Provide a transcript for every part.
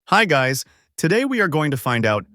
Hi guys, today we are going to find out,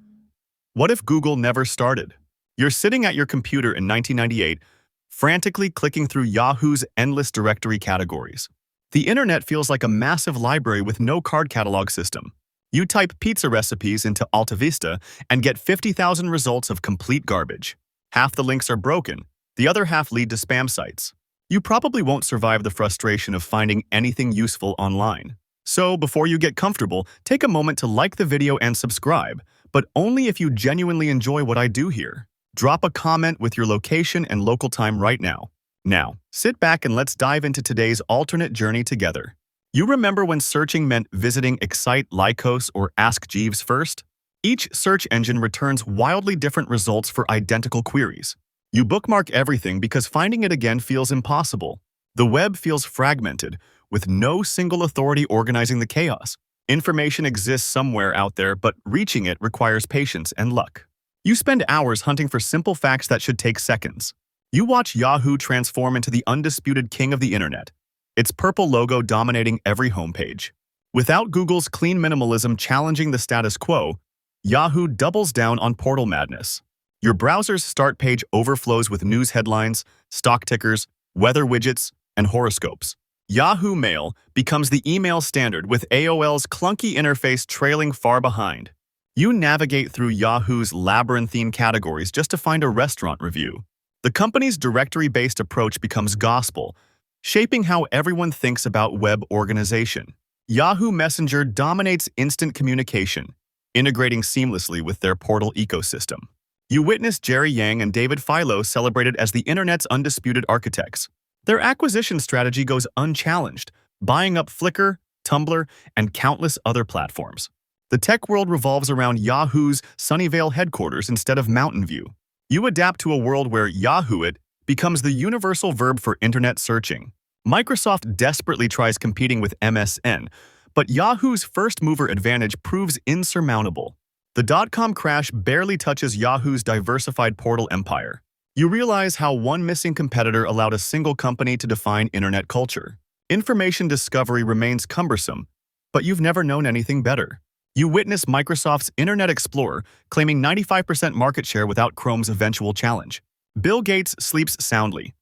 what if Google never started? You're sitting at your computer in 1998, frantically clicking through Yahoo's endless directory categories. The internet feels like a massive library with no card catalog system. You type pizza recipes into Alta Vista and get 50,000 results of complete garbage. Half the links are broken, the other half lead to spam sites. You probably won't survive the frustration of finding anything useful online. So, before you get comfortable, take a moment to like the video and subscribe, but only if you genuinely enjoy what I do here. Drop a comment with your location and local time right now. Now, sit back and let's dive into today's alternate journey together. You remember when searching meant visiting Excite, Lycos, or Ask Jeeves first? Each search engine returns wildly different results for identical queries. You bookmark everything because finding it again feels impossible. The web feels fragmented, with no single authority organizing the chaos. Information exists somewhere out there, but reaching it requires patience and luck. You spend hours hunting for simple facts that should take seconds. You watch Yahoo transform into the undisputed king of the internet, its purple logo dominating every homepage. Without Google's clean minimalism challenging the status quo, Yahoo doubles down on portal madness. Your browser's start page overflows with news headlines, stock tickers, weather widgets, and horoscopes. Yahoo Mail becomes the email standard, with AOL's clunky interface trailing far behind. You navigate through Yahoo's labyrinthine categories just to find a restaurant review. The company's directory-based approach becomes gospel, shaping how everyone thinks about web organization. Yahoo Messenger dominates instant communication, integrating seamlessly with their portal ecosystem. You witness Jerry Yang and David Filo celebrated as the internet's undisputed architects. Their acquisition strategy goes unchallenged, buying up Flickr, Tumblr, and countless other platforms. The tech world revolves around Yahoo's Sunnyvale headquarters instead of Mountain View. You adapt to a world where Yahoo it becomes the universal verb for internet searching. Microsoft desperately tries competing with MSN, but Yahoo's first-mover advantage proves insurmountable. The dot-com crash barely touches Yahoo's diversified portal empire. You realize how one missing competitor allowed a single company to define internet culture. Information discovery remains cumbersome, but you've never known anything better. You witness Microsoft's Internet Explorer claiming 95% market share without Chrome's eventual challenge. Bill Gates sleeps soundly,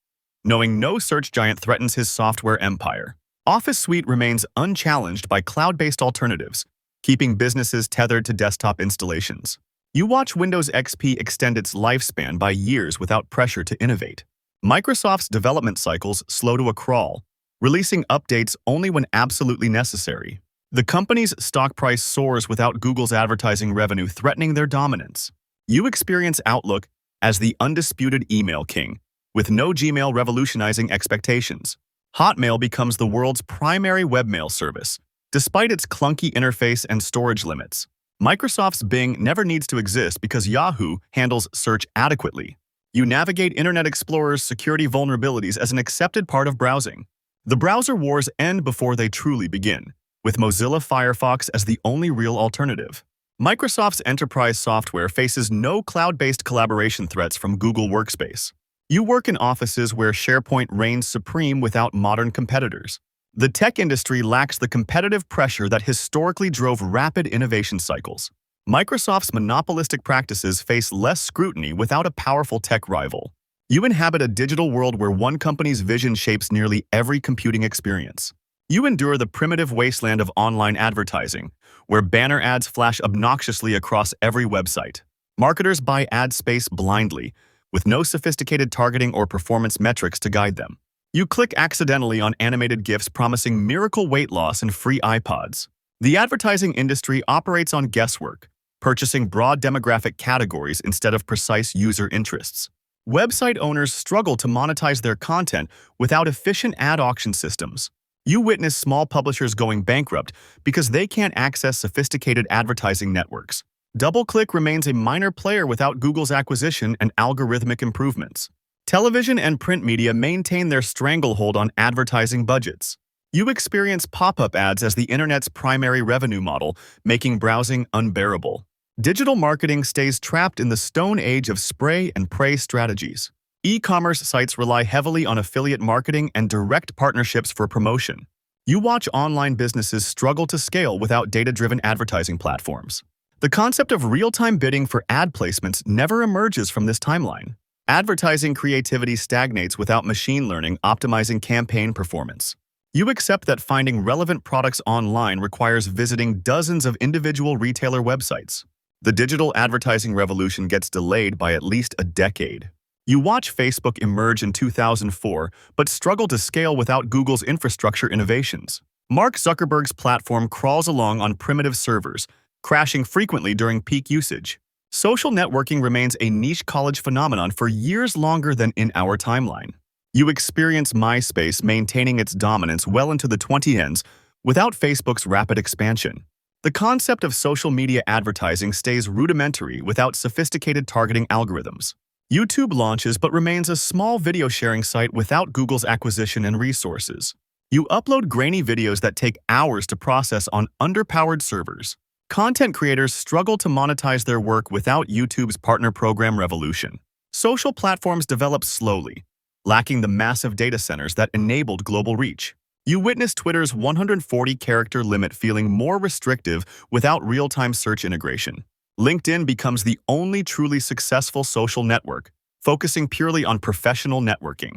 knowing no search giant threatens his software empire. Office Suite remains unchallenged by cloud-based alternatives, keeping businesses tethered to desktop installations. You watch Windows XP extend its lifespan by years without pressure to innovate. Microsoft's development cycles slow to a crawl, releasing updates only when absolutely necessary. The company's stock price soars without Google's advertising revenue threatening their dominance. You experience Outlook as the undisputed email king, with no Gmail revolutionizing expectations. Hotmail becomes the world's primary webmail service, despite its clunky interface and storage limits. Microsoft's Bing never needs to exist because Yahoo handles search adequately. You navigate Internet Explorer's security vulnerabilities as an accepted part of browsing. The browser wars end before they truly begin, with Mozilla Firefox as the only real alternative. Microsoft's enterprise software faces no cloud-based collaboration threats from Google Workspace. You work in offices where SharePoint reigns supreme without modern competitors. The tech industry lacks the competitive pressure that historically drove rapid innovation cycles. Microsoft's monopolistic practices face less scrutiny without a powerful tech rival. You inhabit a digital world where one company's vision shapes nearly every computing experience. You endure the primitive wasteland of online advertising, where banner ads flash obnoxiously across every website. Marketers buy ad space blindly, with no sophisticated targeting or performance metrics to guide them. You click accidentally on animated GIFs promising miracle weight loss and free iPods. The advertising industry operates on guesswork, purchasing broad demographic categories instead of precise user interests. Website owners struggle to monetize their content without efficient ad auction systems. You witness small publishers going bankrupt because they can't access sophisticated advertising networks. DoubleClick remains a minor player without Google's acquisition and algorithmic improvements. Television and print media maintain their stranglehold on advertising budgets. You experience pop-up ads as the internet's primary revenue model, making browsing unbearable. Digital marketing stays trapped in the stone age of spray and pray strategies. E-commerce sites rely heavily on affiliate marketing and direct partnerships for promotion. You watch online businesses struggle to scale without data-driven advertising platforms. The concept of real-time bidding for ad placements never emerges from this timeline. Advertising creativity stagnates without machine learning optimizing campaign performance. You accept that finding relevant products online requires visiting dozens of individual retailer websites. The digital advertising revolution gets delayed by at least a decade. You watch Facebook emerge in 2004, but struggle to scale without Google's infrastructure innovations. Mark Zuckerberg's platform crawls along on primitive servers, crashing frequently during peak usage. Social networking remains a niche college phenomenon for years longer than in our timeline. You experience MySpace maintaining its dominance well into the 2010s without Facebook's rapid expansion. The concept of social media advertising stays rudimentary without sophisticated targeting algorithms. YouTube launches but remains a small video sharing site without Google's acquisition and resources. You upload grainy videos that take hours to process on underpowered servers. Content creators struggle to monetize their work without YouTube's partner program revolution. Social platforms develop slowly, lacking the massive data centers that enabled global reach. You witness Twitter's 140-character limit feeling more restrictive without real-time search integration. LinkedIn becomes the only truly successful social network, focusing purely on professional networking.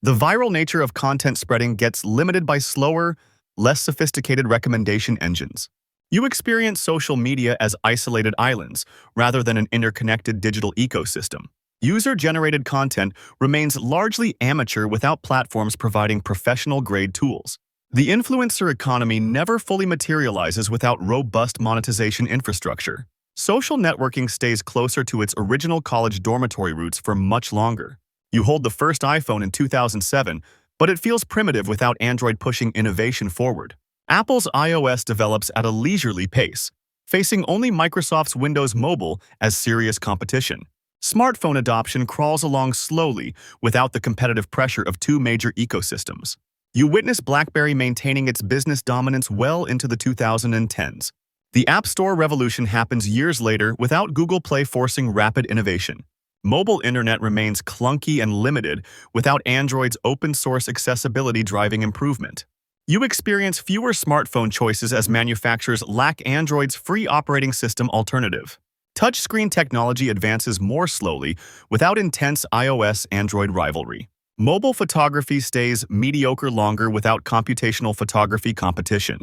The viral nature of content spreading gets limited by slower, less sophisticated recommendation engines. You experience social media as isolated islands, rather than an interconnected digital ecosystem. User-generated content remains largely amateur without platforms providing professional-grade tools. The influencer economy never fully materializes without robust monetization infrastructure. Social networking stays closer to its original college dormitory roots for much longer. You hold the first iPhone in 2007, but it feels primitive without Android pushing innovation forward. Apple's iOS develops at a leisurely pace, facing only Microsoft's Windows Mobile as serious competition. Smartphone adoption crawls along slowly without the competitive pressure of two major ecosystems. You witness BlackBerry maintaining its business dominance well into the 2010s. The App Store revolution happens years later without Google Play forcing rapid innovation. Mobile internet remains clunky and limited without Android's open-source accessibility driving improvement. You experience fewer smartphone choices as manufacturers lack Android's free operating system alternative. Touchscreen technology advances more slowly without intense iOS-Android rivalry. Mobile photography stays mediocre longer without computational photography competition.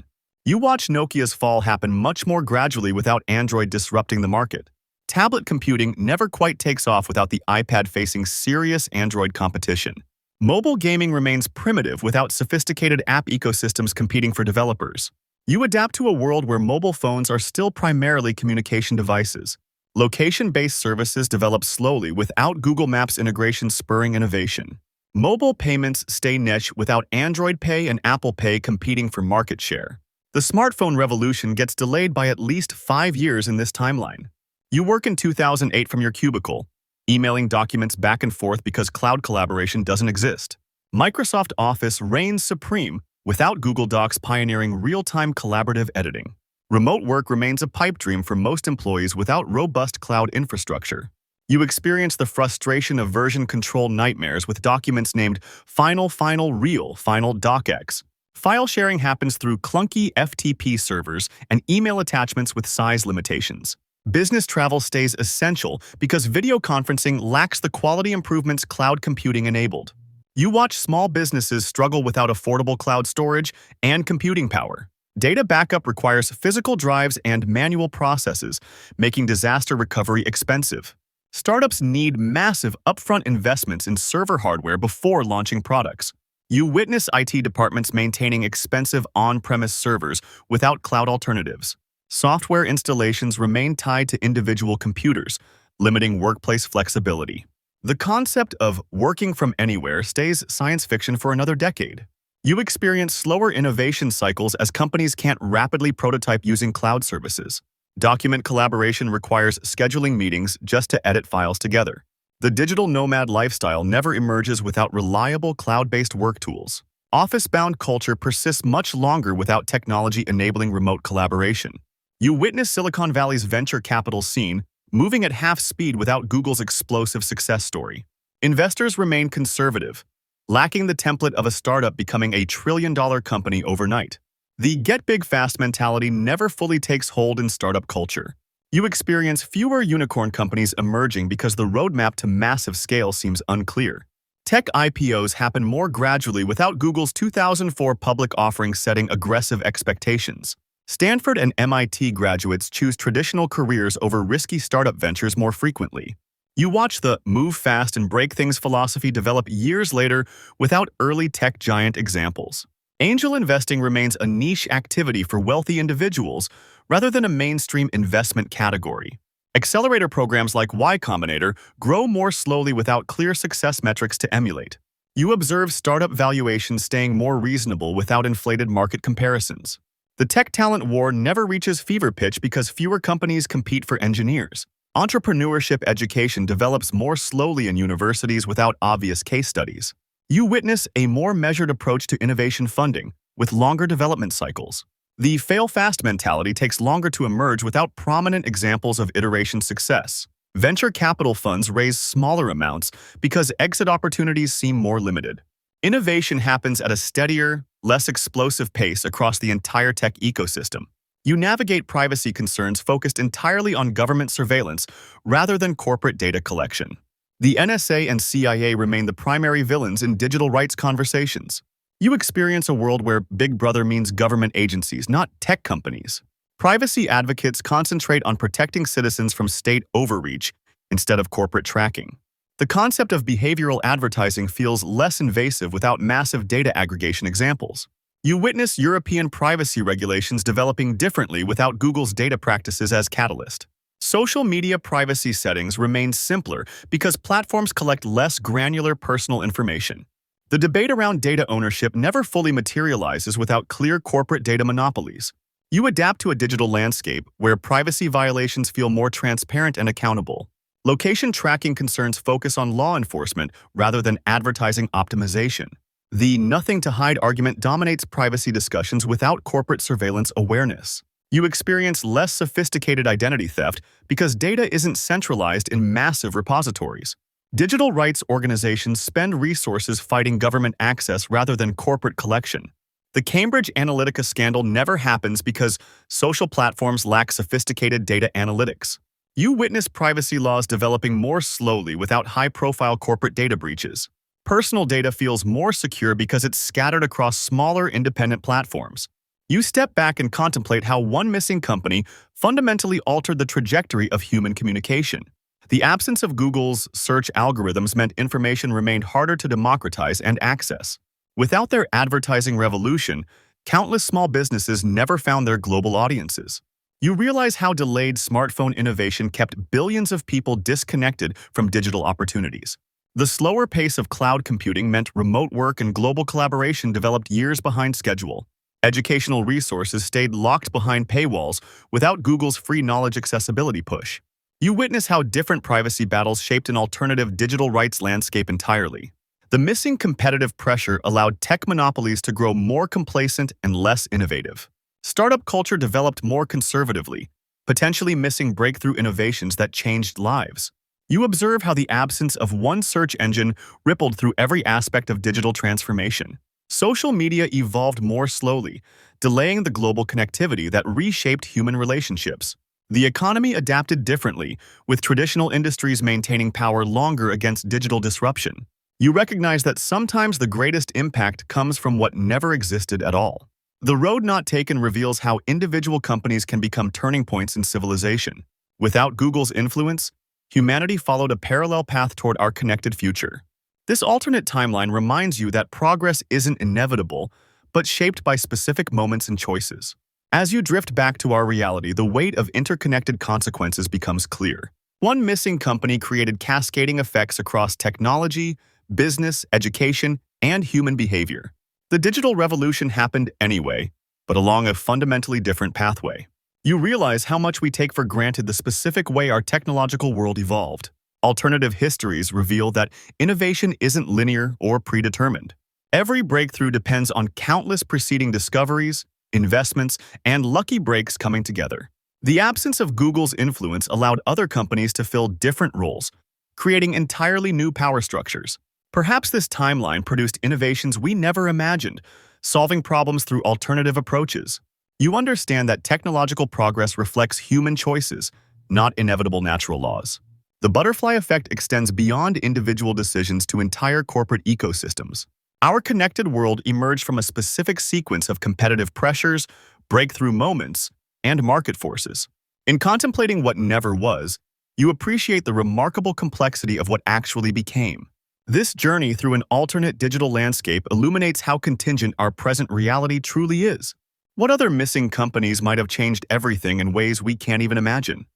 You watch Nokia's fall happen much more gradually without Android disrupting the market. Tablet computing never quite takes off without the iPad facing serious Android competition. Mobile gaming remains primitive without sophisticated app ecosystems competing for developers. You adapt to a world where mobile phones are still primarily communication devices. Location-based services develop slowly without Google Maps integration spurring innovation. Mobile payments stay niche without Android Pay and Apple Pay competing for market share. The smartphone revolution gets delayed by at least 5 years in this timeline. You work in 2008 from your cubicle, emailing documents back and forth because cloud collaboration doesn't exist. Microsoft Office reigns supreme without Google Docs pioneering real-time collaborative editing. Remote work remains a pipe dream for most employees without robust cloud infrastructure. You experience the frustration of version control nightmares with documents named Final DocX. File sharing happens through clunky FTP servers and email attachments with size limitations. Business travel stays essential because video conferencing lacks the quality improvements cloud computing enabled. You watch small businesses struggle without affordable cloud storage and computing power. Data backup requires physical drives and manual processes, making disaster recovery expensive. Startups need massive upfront investments in server hardware before launching products. You witness IT departments maintaining expensive on-premise servers without cloud alternatives. Software installations remain tied to individual computers, limiting workplace flexibility. The concept of working from anywhere stays science fiction for another decade. You experience slower innovation cycles as companies can't rapidly prototype using cloud services. Document collaboration requires scheduling meetings just to edit files together. The digital nomad lifestyle never emerges without reliable cloud-based work tools. Office-bound culture persists much longer without technology enabling remote collaboration. You witness Silicon Valley's venture capital scene moving at half speed without Google's explosive success story. Investors remain conservative, lacking the template of a startup becoming a trillion-dollar company overnight. The get big fast mentality never fully takes hold in startup culture. You experience fewer unicorn companies emerging because the roadmap to massive scale seems unclear. Tech IPOs happen more gradually without Google's 2004 public offering setting aggressive expectations. Stanford and MIT graduates choose traditional careers over risky startup ventures more frequently. You watch the move fast and break things philosophy develop years later without early tech giant examples. Angel investing remains a niche activity for wealthy individuals rather than a mainstream investment category. Accelerator programs like Y Combinator grow more slowly without clear success metrics to emulate. You observe startup valuations staying more reasonable without inflated market comparisons. The tech talent war never reaches fever pitch because fewer companies compete for engineers. Entrepreneurship education develops more slowly in universities without obvious case studies. You witness a more measured approach to innovation funding, with longer development cycles. The fail-fast mentality takes longer to emerge without prominent examples of iteration success. Venture capital funds raise smaller amounts because exit opportunities seem more limited. Innovation happens at a steadier, less explosive pace across the entire tech ecosystem. You navigate privacy concerns focused entirely on government surveillance rather than corporate data collection. The NSA and CIA remain the primary villains in digital rights conversations. You experience a world where Big Brother means government agencies, not tech companies. Privacy advocates concentrate on protecting citizens from state overreach instead of corporate tracking. The concept of behavioral advertising feels less invasive without massive data aggregation examples. You witness European privacy regulations developing differently without Google's data practices as catalyst. Social media privacy settings remain simpler because platforms collect less granular personal information. The debate around data ownership never fully materializes without clear corporate data monopolies. You adapt to a digital landscape where privacy violations feel more transparent and accountable. Location tracking concerns focus on law enforcement rather than advertising optimization. The nothing-to-hide argument dominates privacy discussions without corporate surveillance awareness. You experience less sophisticated identity theft because data isn't centralized in massive repositories. Digital rights organizations spend resources fighting government access rather than corporate collection. The Cambridge Analytica scandal never happens because social platforms lack sophisticated data analytics. You witness privacy laws developing more slowly without high-profile corporate data breaches. Personal data feels more secure because it's scattered across smaller, independent platforms. You step back and contemplate how one missing company fundamentally altered the trajectory of human communication. The absence of Google's search algorithms meant information remained harder to democratize and access. Without their advertising revolution, countless small businesses never found their global audiences. You realize how delayed smartphone innovation kept billions of people disconnected from digital opportunities. The slower pace of cloud computing meant remote work and global collaboration developed years behind schedule. Educational resources stayed locked behind paywalls without Google's free knowledge accessibility push. You witness how different privacy battles shaped an alternative digital rights landscape entirely. The missing competitive pressure allowed tech monopolies to grow more complacent and less innovative. Startup culture developed more conservatively, potentially missing breakthrough innovations that changed lives. You observe how the absence of one search engine rippled through every aspect of digital transformation. Social media evolved more slowly, delaying the global connectivity that reshaped human relationships. The economy adapted differently, with traditional industries maintaining power longer against digital disruption. You recognize that sometimes the greatest impact comes from what never existed at all. The road not taken reveals how individual companies can become turning points in civilization. Without Google's influence, humanity followed a parallel path toward our connected future. This alternate timeline reminds you that progress isn't inevitable, but shaped by specific moments and choices. As you drift back to our reality, the weight of interconnected consequences becomes clear. One missing company created cascading effects across technology, business, education, and human behavior. The digital revolution happened anyway, but along a fundamentally different pathway. You realize how much we take for granted the specific way our technological world evolved. Alternative histories reveal that innovation isn't linear or predetermined. Every breakthrough depends on countless preceding discoveries, investments, and lucky breaks coming together. The absence of Google's influence allowed other companies to fill different roles, creating entirely new power structures. Perhaps this timeline produced innovations we never imagined, solving problems through alternative approaches. You understand that technological progress reflects human choices, not inevitable natural laws. The butterfly effect extends beyond individual decisions to entire corporate ecosystems. Our connected world emerged from a specific sequence of competitive pressures, breakthrough moments, and market forces. In contemplating what never was, you appreciate the remarkable complexity of what actually became. This journey through an alternate digital landscape illuminates how contingent our present reality truly is. What other missing companies might have changed everything in ways we can't even imagine?